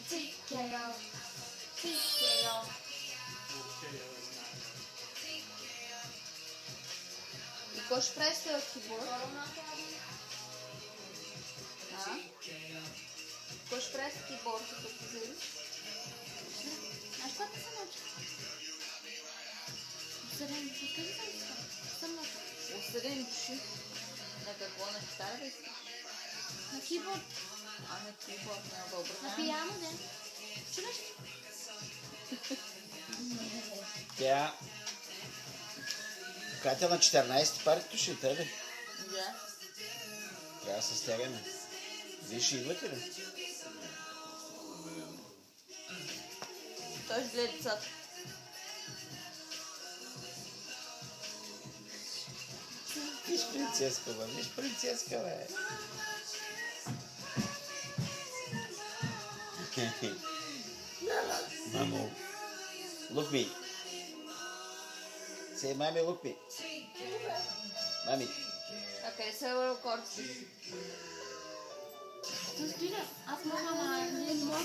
TKO. И кой ще прави с този киборд? Кой ще прави с киборд, като взели? Знаеш какво се научи? Осъден души. Къде съм научи? Осъдени души. На какво? На гитара да иска? На киборд. На киборд, на На въображение. пияно, да. Чудеш ли? Тя... Катя на 14 пари туши, тебе. Да. Трябва да се стягаме. Вие ще идвате ли? Той ще гледа децата. Виж принцеска, бе. Виж принцеска, бе. Мамо. Look me. Say, mommy, look me. Мами. А къде са рекордите? Аз мога, ама не мога.